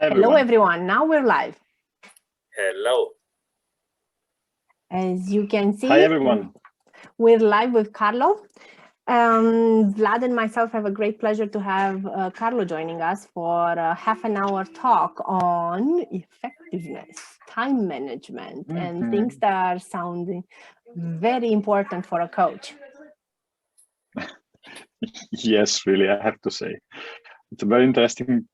Hello, everyone. Now we're live. Hello. As you can see, hi, everyone. We're live with Carlo. Vlad and myself have a great pleasure to have Carlo joining us for a half an hour talk on effectiveness, time management, and things that are sounding very important for a coach. Yes, really, I have to say. It's a very interesting.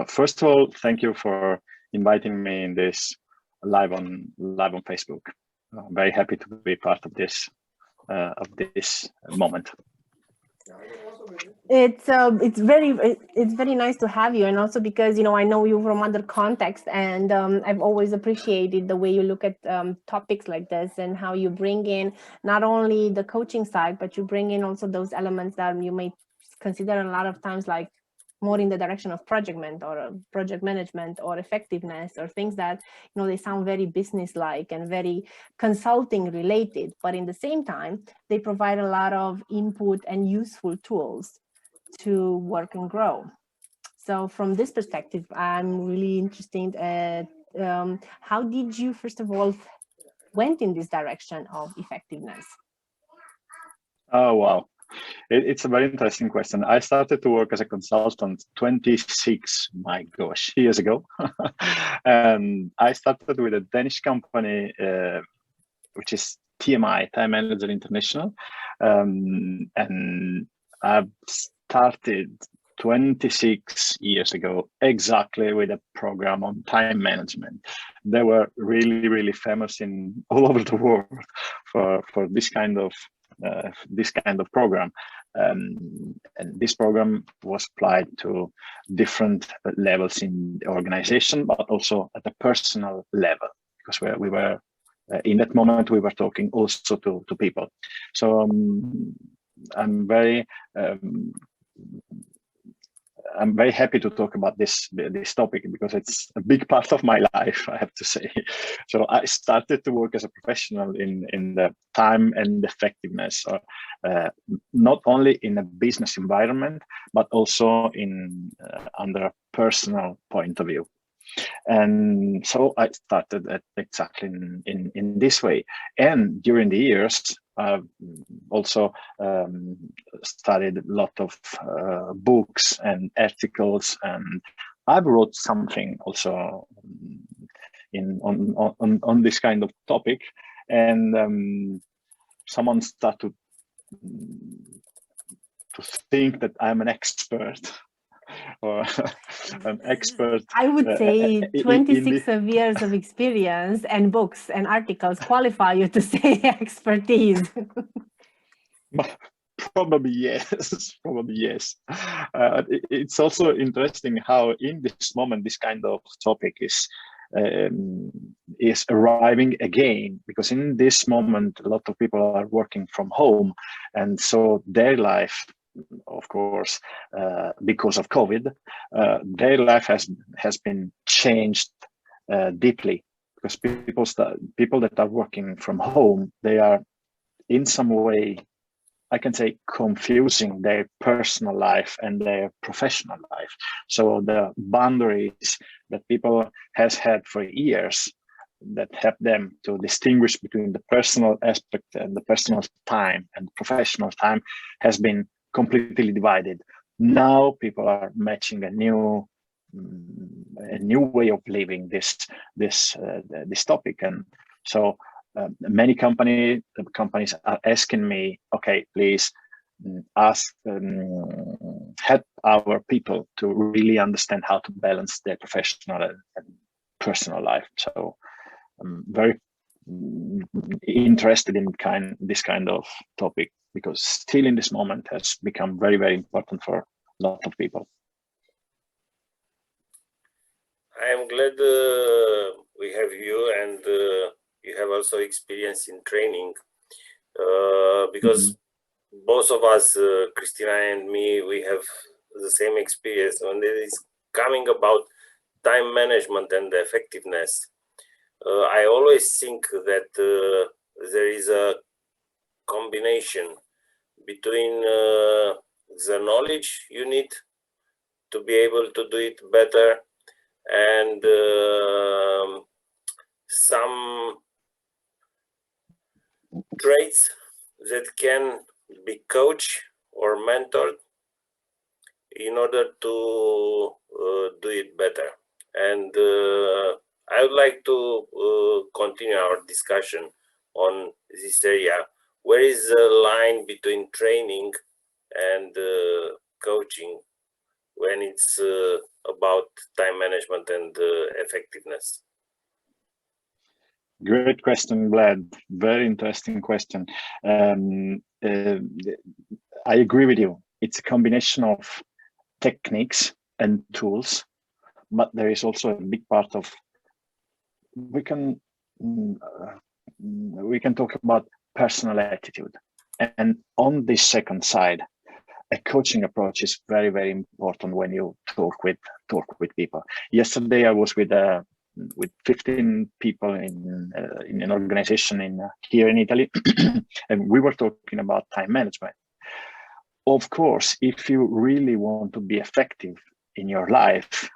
First of all, thank you for inviting me in this live on Facebook. I'm very happy to be part of this moment. It's very nice to have you, and also because I know you from other contexts, and I've always appreciated the way you look at topics like this and how you bring in not only the coaching side, but you bring in also those elements that you may consider a lot of times like more in the direction of project management or effectiveness, or things that they sound very business-like and very consulting related, but in the same time they provide a lot of input and useful tools to work and grow. So from this perspective, I'm really interested at how did you first of all went in this direction of effectiveness? Oh wow. It's a very interesting question. I started to work as a consultant 26, my gosh, years ago. And I started with a Danish company, which is TMI, Time Manager International. And I've started 26 years ago, exactly with a program on time management. They were really, really famous in all over the world for this kind of program, and this program was applied to different levels in the organization, but also at a personal level, because we were in that moment we were talking also to people. So I'm very happy to talk about this topic, because it's a big part of my life, I have to say. So I started to work as a professional in the time and effectiveness, not in a business environment, but also under a personal point of view. And so I started exactly in this way. And during the years, I've also studied a lot of books and articles, and I wrote something also on this kind of topic. And someone started to think that I'm an expert. Or an expert. I would say 26 years of experience and books and articles qualify you to say expertise. Probably yes. It's also interesting how in this moment this kind of topic is arriving again, because in this moment a lot of people are working from home, and so their life, of course, because of COVID, their life has been changed deeply, because people that are working from home, they are in some way, I can say, confusing their personal life and their professional life. So the boundaries that people has had for years, that help them to distinguish between the personal aspect and the personal time and professional time, has been completely divided. Now people are matching a new way of living this topic, and so many companies are asking me, okay, please help our people to really understand how to balance their professional and personal life. So I'm very interested in this kind of topic, because still in this moment has become very, very important for a lot of people. I am glad we have you, and you have also experience in training, because both of us, Christina and me, we have the same experience when it is coming about time management and effectiveness. I always think that there is a combination between the knowledge you need to be able to do it better and some traits that can be coached or mentored in order to do it better. And I would like to continue our discussion on this area. Where is the line between training and coaching when it's about time management and effectiveness? Great question, Vlad. Very interesting question. I agree with you. It's a combination of techniques and tools, but there is also a big part of we can talk about personal attitude. And on this second side, a coaching approach is very, very important when you talk with people. Yesterday, I was with 15 people in an organization here in Italy, and we were talking about time management. Of course, if you really want to be effective in your life,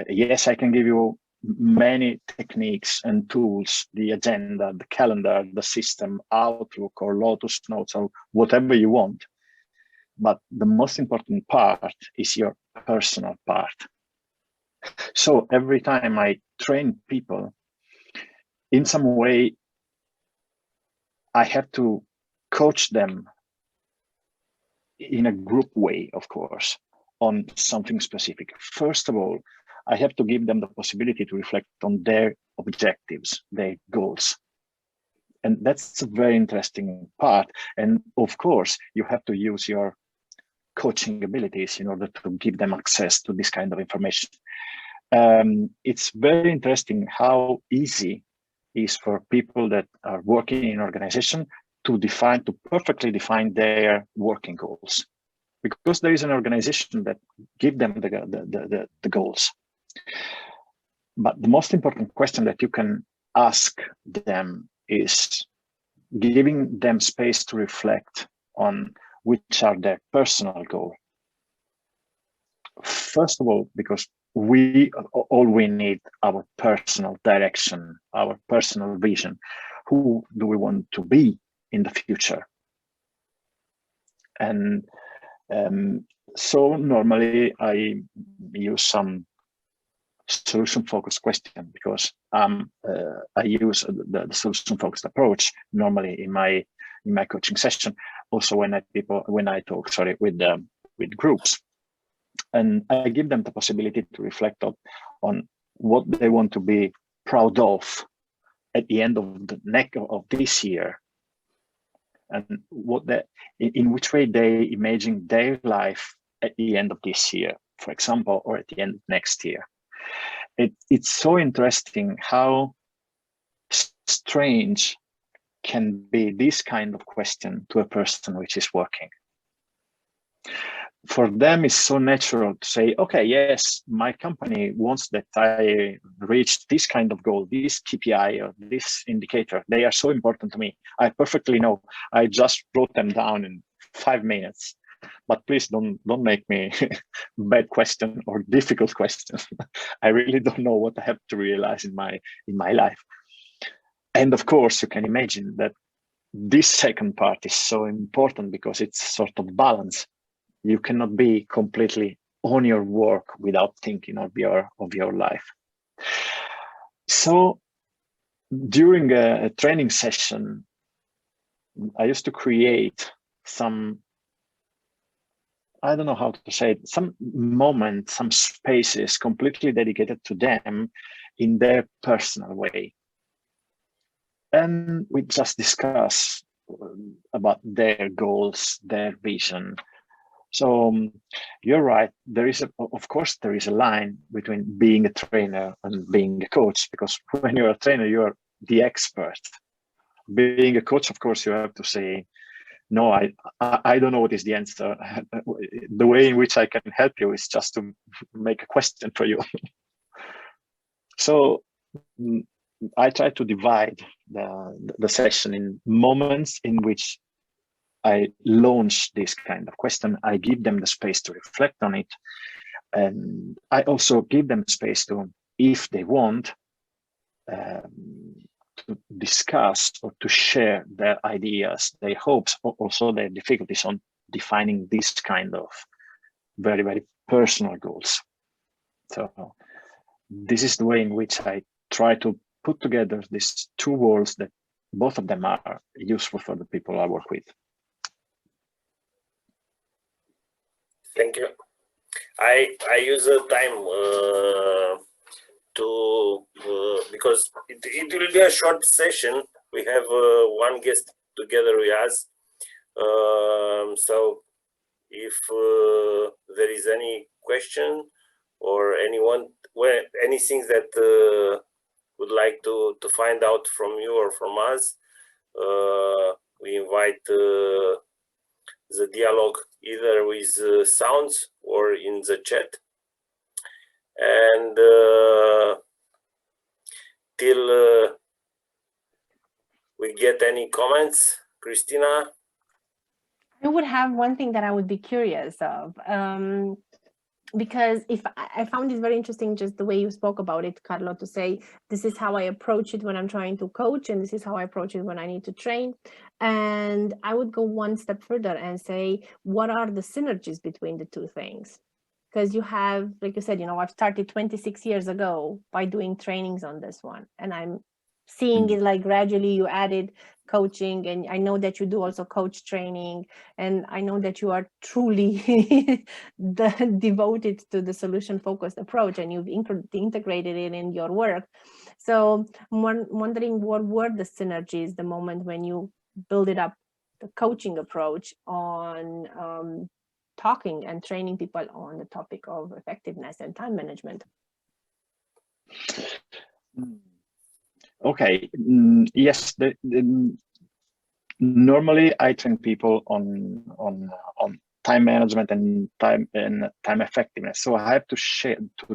yes, I can give you many techniques and tools, the agenda, the calendar, the system, Outlook or Lotus Notes or whatever you want. But the most important part is your personal part. So every time I train people, in some way, I have to coach them in a group way, of course, on something specific. First of all, I have to give them the possibility to reflect on their objectives, their goals. And that's a very interesting part. And of course, you have to use your coaching abilities in order to give them access to this kind of information. It's very interesting how easy it is for people that are working in an organization to perfectly define their working goals, because there is an organization that give them the goals. But the most important question that you can ask them is giving them space to reflect on which are their personal goals. First of all, because we need our personal direction, our personal vision. Who do we want to be in the future? And so normally I use some solution-focused question, because I use the solution-focused approach normally in my coaching session. Also, when I talk with groups, and I give them the possibility to reflect on what they want to be proud of at the end of this year, and in which way they imagine their life at the end of this year, for example, or at the end of next year. It's so interesting how strange can be this kind of question to a person which is working. For them, it's so natural to say, okay, yes, my company wants that I reach this kind of goal, this KPI or this indicator. They are so important to me. I perfectly know. I just wrote them down in 5 minutes. But please don't make me bad question or difficult question. I really don't know what I have to realize in my life. And of course, you can imagine that this second part is so important, because it's sort of balance. You cannot be completely on your work without thinking of your life. So during a training session, I used to create some, I don't know how to say it, some moments, some spaces completely dedicated to them in their personal way. And we just discuss about their goals, their vision. So you're right. Of course, there is a line between being a trainer and being a coach, because when you're a trainer, you're the expert. Being a coach, of course, you have to say, no, I don't know what is the answer. The way in which I can help you is just to make a question for you. So I try to divide the session in moments in which I launch this kind of question. I give them the space to reflect on it. And I also give them space to if they want, to discuss or to share their ideas, their hopes, or also their difficulties on defining this kind of very, very personal goals. So this is the way in which I try to put together these two worlds that both of them are useful for the people I work with. Thank you. I use a time to because it will be a short session. We have one guest together with us. So if there is any question or anyone, anything that would like to find out from you or from us, we invite the dialogue either with sounds or in the chat. And till we get any comments, Christina? I would have one thing that I would be curious of, because if I found it very interesting, just the way you spoke about it, Carlo, to say, this is how I approach it when I'm trying to coach, and this is how I approach it when I need to train. And I would go one step further and say, what are the synergies between the two things? Because you have, like you said, I've started 26 years ago by doing trainings on this one, and I'm seeing it like gradually you added coaching, and I know that you do also coach training, and I know that you are truly devoted to the solution focused approach, and you've integrated it in your work. So I'm wondering, what were the synergies the moment when you build it up, the coaching approach on talking and training people on the topic of effectiveness and time management? Okay. Yes. Normally, I train people on time management and time effectiveness. So I have to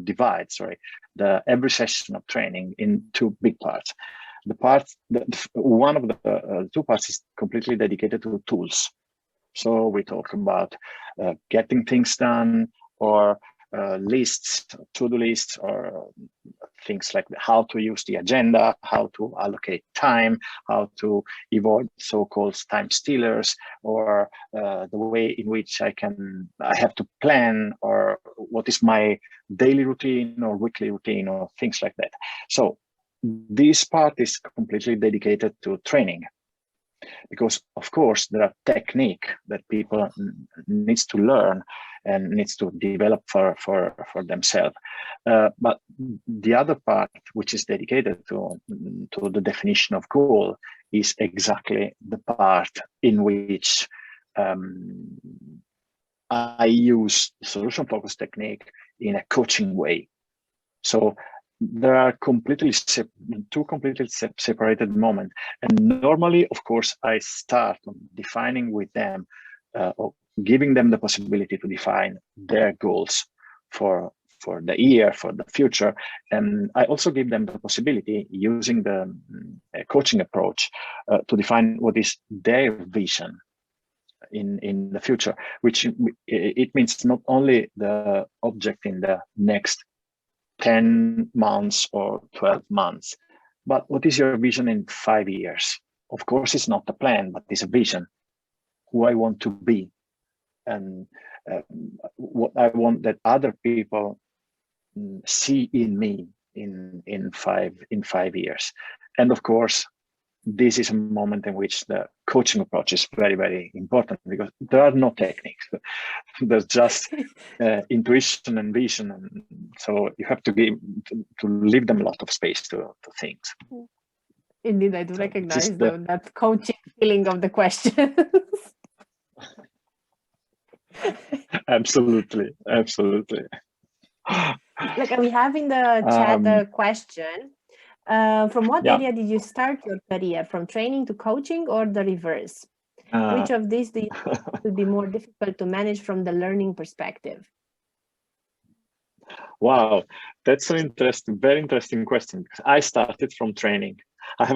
divide every session of training in two big parts. One of the two parts is completely dedicated to tools. So we talk about getting things done, or lists, to-do lists, or things like how to use the agenda, how to allocate time, how to avoid so-called time stealers, or the way in which I have to plan, or what is my daily routine or weekly routine, or things like that. So this part is completely dedicated to training, because of course there are technique that people needs to learn and needs to develop for themselves. But the other part, which is dedicated to the definition of goal, is exactly the part in which I use solution focused technique in a coaching way. So there are two completely separated moments. And normally, of course, I start defining with them, or giving them the possibility to define their goals for the year, for the future. And I also give them the possibility, using the coaching approach, to define what is their vision in the future, which it means not only the object in the next 10 months or 12 months, but what is your vision in 5 years? Of course, it's not a plan, but it's a vision, who I want to be, and what I want that other people see in me in 5 years. And of course, this is a moment in which the coaching approach is very, very important, because there are no techniques. There's just intuition and vision, and so you have to leave them a lot of space to think. Indeed, I do recognize that coaching feeling of the questions. Absolutely. Like, we have in the chat a question. From what area did you start your career? From training to coaching, or the reverse? Which of these do you think will be more difficult to manage from the learning perspective? Wow, that's an very interesting question, because I started from training. I have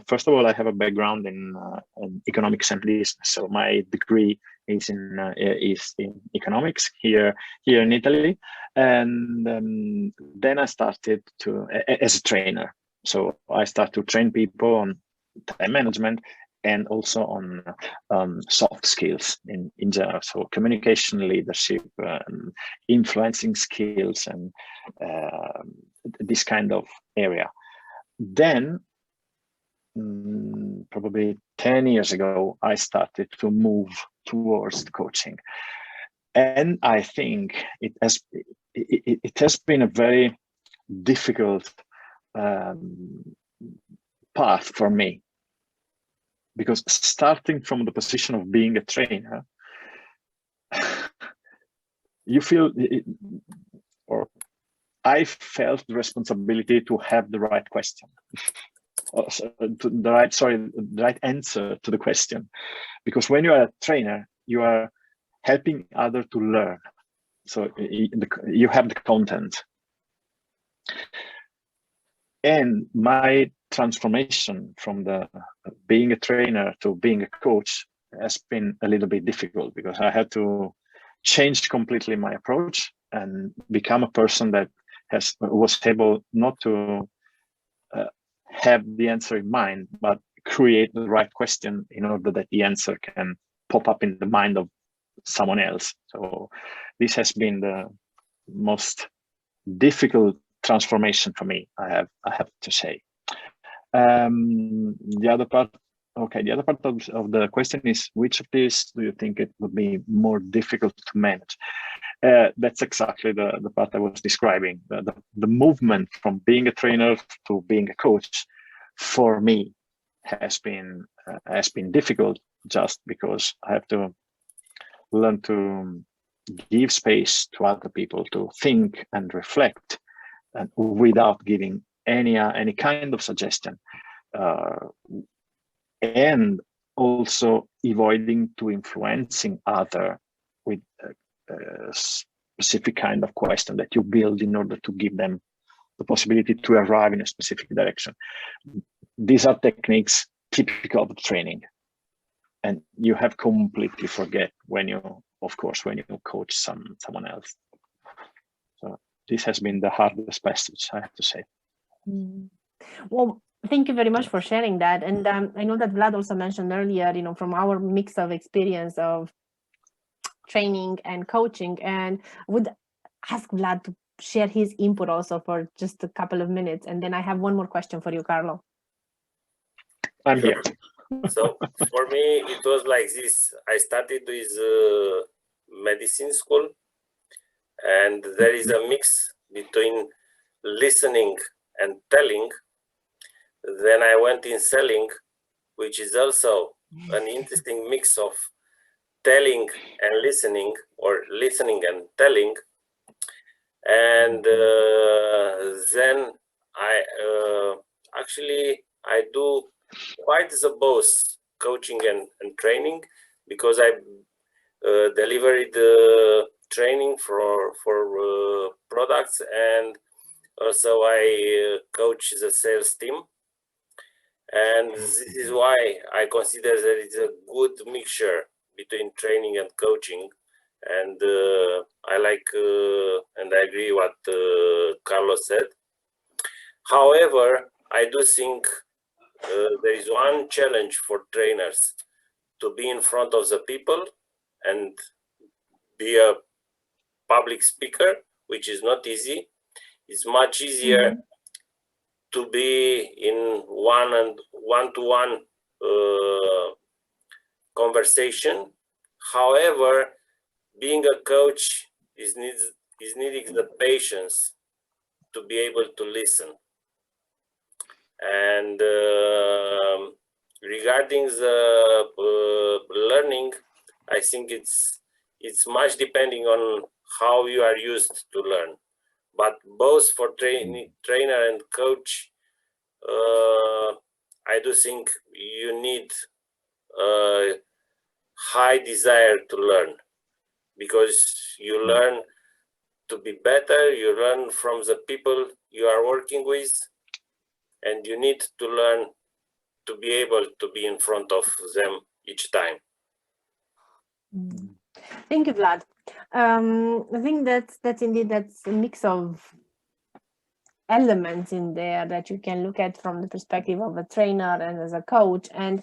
first of all, I have a background in economics and business. So my degree is in economics here in Italy, and then I started to as a trainer. So I started to train people on time management and also on soft skills in general. So communication, leadership, influencing skills, and this kind of area. Then probably 10 years ago, I started to move towards the coaching. And I think it has been a very difficult path for me, because starting from the position of being a trainer, you feel, or I felt the responsibility to have the right question, the right answer to the question, because when you are a trainer, you are helping others to learn. So you have the content. And my transformation from the being a trainer to being a coach has been a little bit difficult, because I had to change completely my approach and become a person that was able not to have the answer in mind, but create the right question in order that the answer can pop up in the mind of someone else. So this has been the most difficult transformation for me, I have to say. The other part of the question is, which of these do you think it would be more difficult to manage? That's exactly the part I was describing. The movement from being a trainer to being a coach, for me, has been difficult, just because I have to learn to give space to other people to think and reflect, and without giving any kind of suggestion, and also avoiding to influencing other with a specific kind of question that you build in order to give them the possibility to arrive in a specific direction. These are techniques typical of training, and you have completely forget when you coach someone else. So this has been the hardest passage, I have to say. Well, thank you very much for sharing that. And I know that Vlad also mentioned earlier, from our mix of experience of training and coaching, and would ask Vlad to share his input also for just a couple of minutes. And then I have one more question for you, Carlo. I'm here. So for me, it was like this. I started with medicine school, and there is a mix between listening and telling. Then I went in selling, which is also an interesting mix of telling and listening, or listening and telling. And then I do quite the both coaching and training, because I delivered training for products, and also I coach the sales team. And this is why I consider that it's a good mixture between training and coaching. And I like and I agree what Carlos said. However, I do think there is one challenge for trainers: to be in front of the people and be a public speaker, which is not easy. It's much easier to be in one-to-one conversation. However, being a coach is needing the patience to be able to listen. And regarding the learning, I think it's much depending on how you are used to learn. But both for trainer and coach, I do think you need a high desire to learn, because you learn to be better, you learn from the people you are working with, and you need to learn to be able to be in front of them each time. Thank you, Vlad. I think that's a mix of elements in there that you can look at from the perspective of a trainer and as a coach. And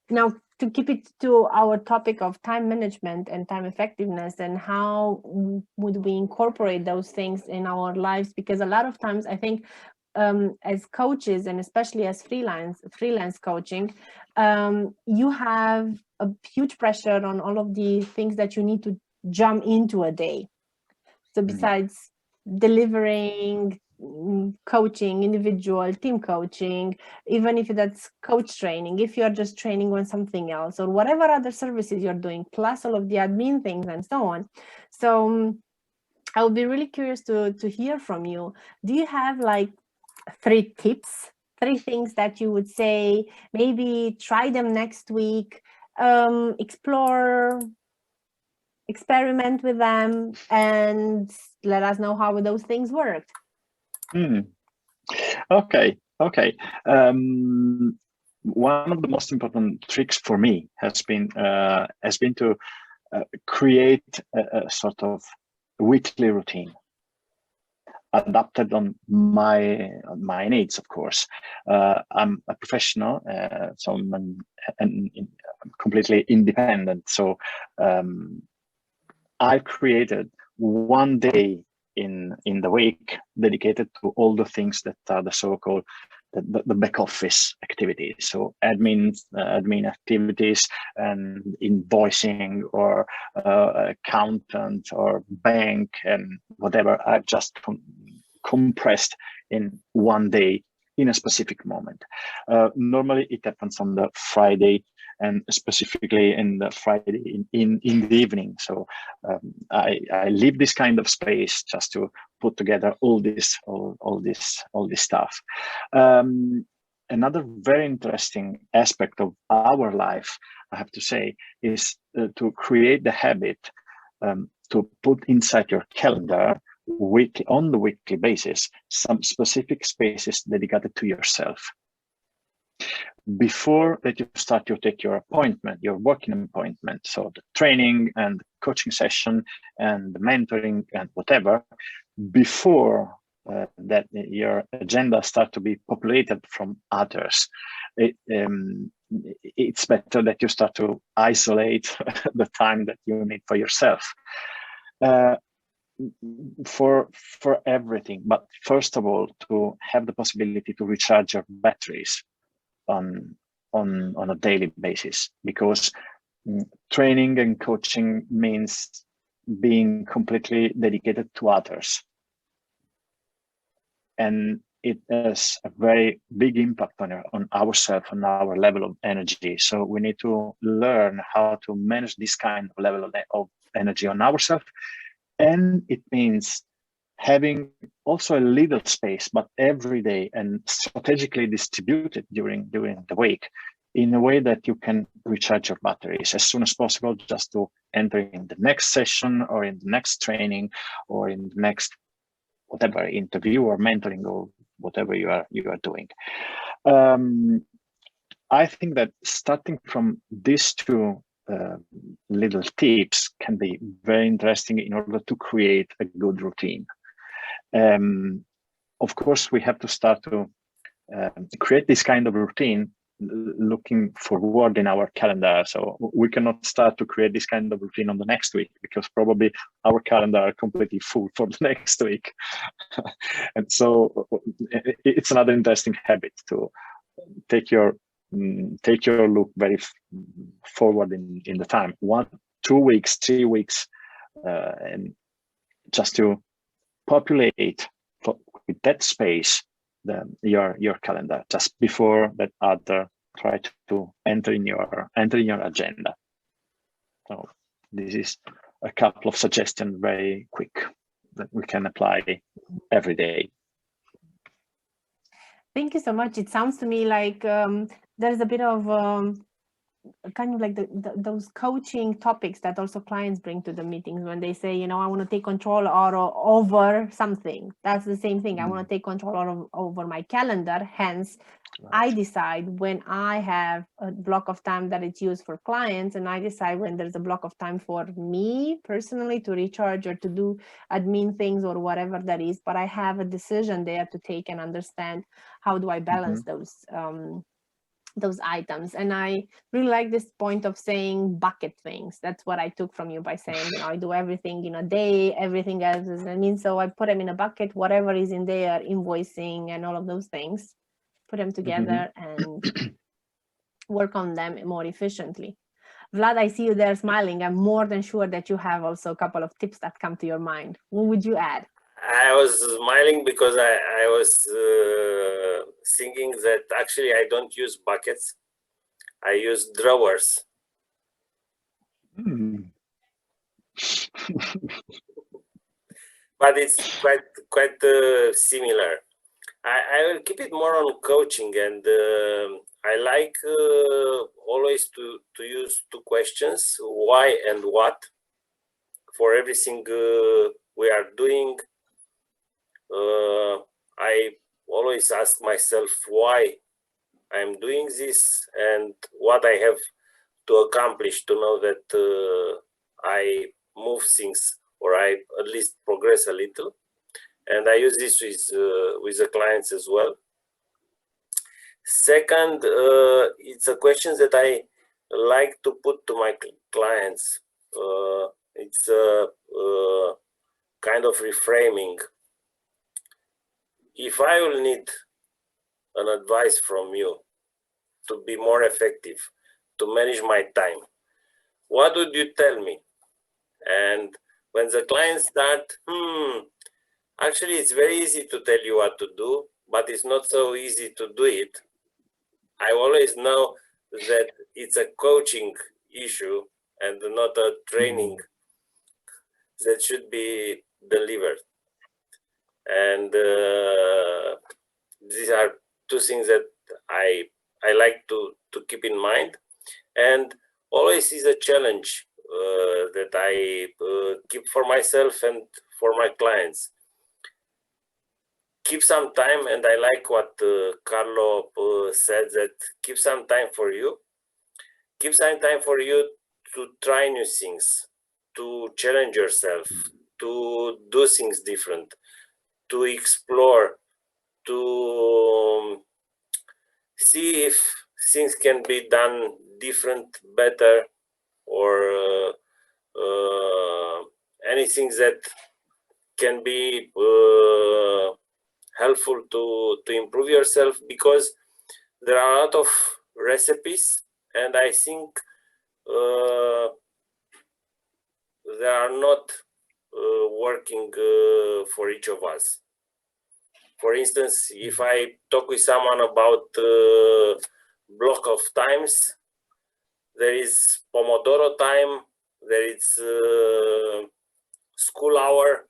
now, to keep it to our topic of time management and time effectiveness, and how would we incorporate those things in our lives? Because a lot of times I think, as coaches, and especially as freelance coaching, you have a huge pressure on all of the things that you need to jump into a day. So besides delivering coaching, individual team coaching, even if that's coach training, if you're just training on something else, or whatever other services you're doing, plus all of the admin things and so on. So I would be really curious to hear from you. Do you have like 3 tips, 3 things that you would say, maybe try them next week, experiment with them, and let us know how those things worked? Okay. One of the most important tricks for me has been to create a sort of weekly routine adapted on my needs. Of course, I'm a professional, so I'm completely independent. So I've created one day in the week dedicated to all the things that are the so-called the back office activities. So admin activities and invoicing, or accountant or bank and whatever. I've just compressed in one day in a specific moment. Normally it happens on the Friday, and specifically in the Friday in the evening. So I leave this kind of space just to put together all this stuff. Another very interesting aspect of our life, I have to say, is to create the habit to put inside your calendar on the weekly basis some specific spaces dedicated to yourself. Before that you start to take your appointment, your working appointment, so the training and coaching session and the mentoring and whatever, before that your agenda start to be populated from others, it's better that you start to isolate the time that you need for yourself. For everything, but first of all, to have the possibility to recharge your batteries on a daily basis, because training and coaching means being completely dedicated to others, and it has a very big impact on ourselves, on our level of energy. So we need to learn how to manage this kind of level of energy on ourselves, and it means having also a little space, but every day, and strategically distributed during the week, in a way that you can recharge your batteries as soon as possible, just to enter in the next session or in the next training or in the next whatever interview or mentoring or whatever you are doing. I think that starting from these 2 little tips can be very interesting in order to create a good routine. Of course, we have to start to create this kind of routine looking forward in our calendar. So we cannot start to create this kind of routine on the next week, because probably our calendar are completely full for the next week. And so it's another interesting habit to take your look very forward in the time, 1, 2 weeks, 3 weeks, and just to populate with that space your calendar just before that other try to enter in your agenda. So this is a couple of suggestions, very quick, that we can apply every day. Thank you so much. It sounds to me like there's a bit of kind of like those coaching topics that also clients bring to the meetings when they say, I want to take control over something. That's the same thing. I want to take control over my calendar. Hence, I decide when I have a block of time that it's used for clients, and I decide when there's a block of time for me personally to recharge or to do admin things or whatever that is. But I have a decision there to take and understand how do I balance those items. And I really like this point of saying bucket things. That's what I took from you by saying, I do everything in a day, everything else is, so I put them in a bucket, whatever is in there, invoicing and all of those things, put them together and work on them more efficiently. Vlad, I see you there smiling. I'm more than sure that you have also a couple of tips that come to your mind. What would you add? I was smiling because I was thinking that actually I don't use buckets. I use drawers. But it's quite similar. I will keep it more on coaching, and I like always to use two questions: why and what, for everything we are doing. I always ask myself why I'm doing this and what I have to accomplish to know that I move things, or I at least progress a little. And I use this with the clients as well. Second, it's a question that I like to put to my clients. It's a kind of reframing. If I will need an advice from you to be more effective, to manage my time, what would you tell me? And when the clients start, actually it's very easy to tell you what to do, but it's not so easy to do it. I always know that it's a coaching issue and not a training that should be delivered. And these are two things that I like to keep in mind, and always is a challenge that I keep for myself and for my clients. Keep some time, and I like what Carlo said, that keep some time for you. Keep some time for you to try new things, to challenge yourself, to do things different, to explore, to see if things can be done different, better, or anything that can be helpful to improve yourself, because there are a lot of recipes, and I think they are not working for each of us. For instance, if I talk with someone about block of times, there is Pomodoro time, there is school hour,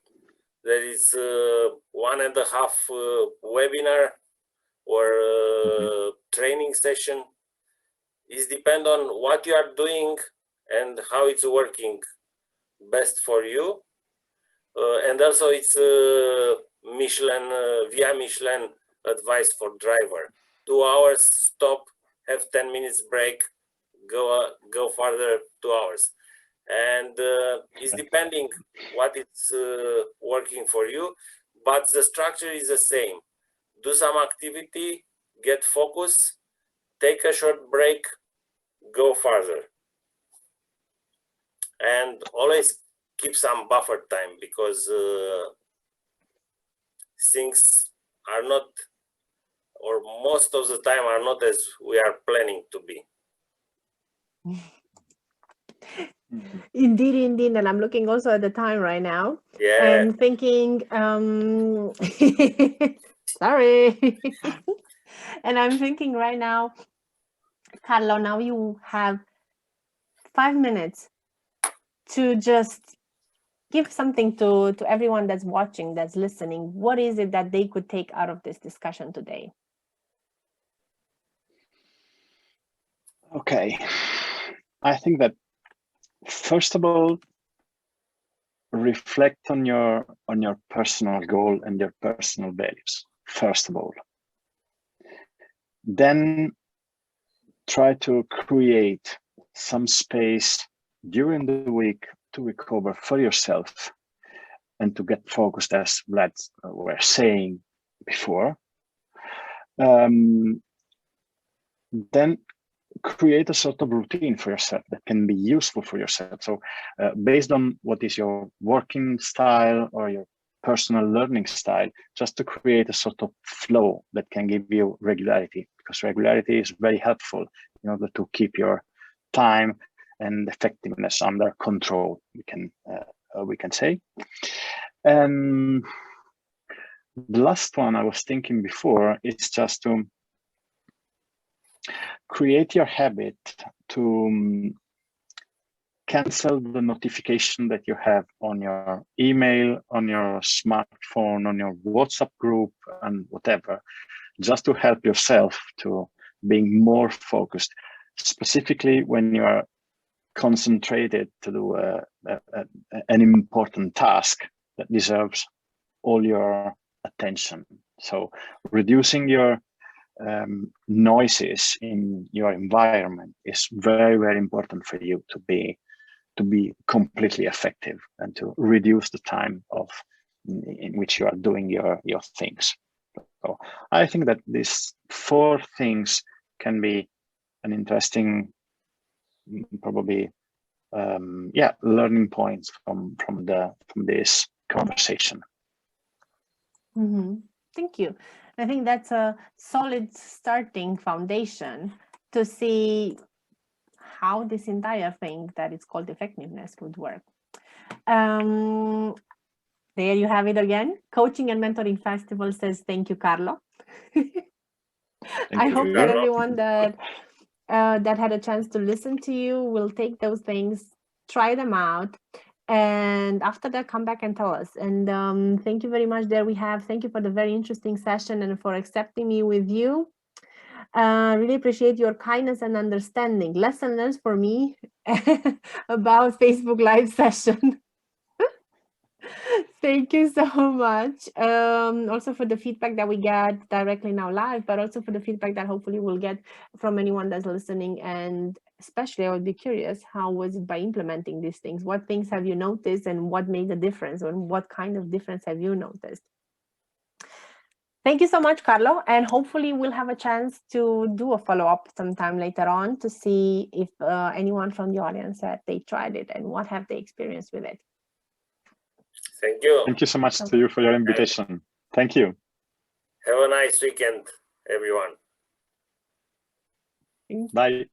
there is 1.5 webinar or training session. It depends on what you are doing and how it's working best for you. And also it's Michelin, via Michelin advice for driver. 2 hours, stop, have 10 minutes break, go further 2 hours. And it's depending what it's working for you, but the structure is the same. Do some activity, get focus, take a short break, go further. And always keep some buffer time, because things are not, or most of the time are not as we are planning to be. Indeed, and I'm looking also at the time right now. Yeah. And thinking, sorry. And I'm thinking right now, Carlo, now you have 5 minutes to just give something to everyone that's watching, that's listening. What is it that they could take out of this discussion today? Okay. I think that first of all, reflect on your personal goal and your personal values, first of all. Then try to create some space during the week to recover for yourself and to get focused, as Vlad were saying before. Then create a sort of routine for yourself that can be useful for yourself. So based on what is your working style or your personal learning style, just to create a sort of flow that can give you regularity, because regularity is very helpful in order to keep your time and effectiveness under control, we can say. And the last one I was thinking before is just to create your habit to cancel the notification that you have on your email, on your smartphone, on your WhatsApp group, and whatever, just to help yourself to being more focused, specifically when you are concentrated to do an important task that deserves all your attention. So reducing your noises in your environment is very, very important for you to be completely effective and to reduce the time in which you are doing your things. So I think that these 4 things can be an interesting, probably, learning points from this conversation. Mm-hmm. Thank you. I think that's a solid starting foundation to see how this entire thing that is called effectiveness would work. There you have it again. Coaching and Mentoring Festival says thank you, Carlo. I hope that everyone that had a chance to listen to you will take those things, try them out, and after that come back and tell us. And thank you very much. Thank you for the very interesting session and for accepting me with you. Really appreciate your kindness and understanding. Lesson learned for me about Facebook Live session. Thank you so much. Also for the feedback that we get directly now live, but also for the feedback that hopefully we'll get from anyone that's listening. And especially I would be curious, how was it by implementing these things? What things have you noticed and what made a difference, or what kind of difference have you noticed? Thank you so much, Carlo. And hopefully we'll have a chance to do a follow-up sometime later on to see if anyone from the audience said they tried it and what have they experienced with it. Thank you. Thank you so much to you for your invitation. Thank you. Have a nice weekend, everyone. Bye.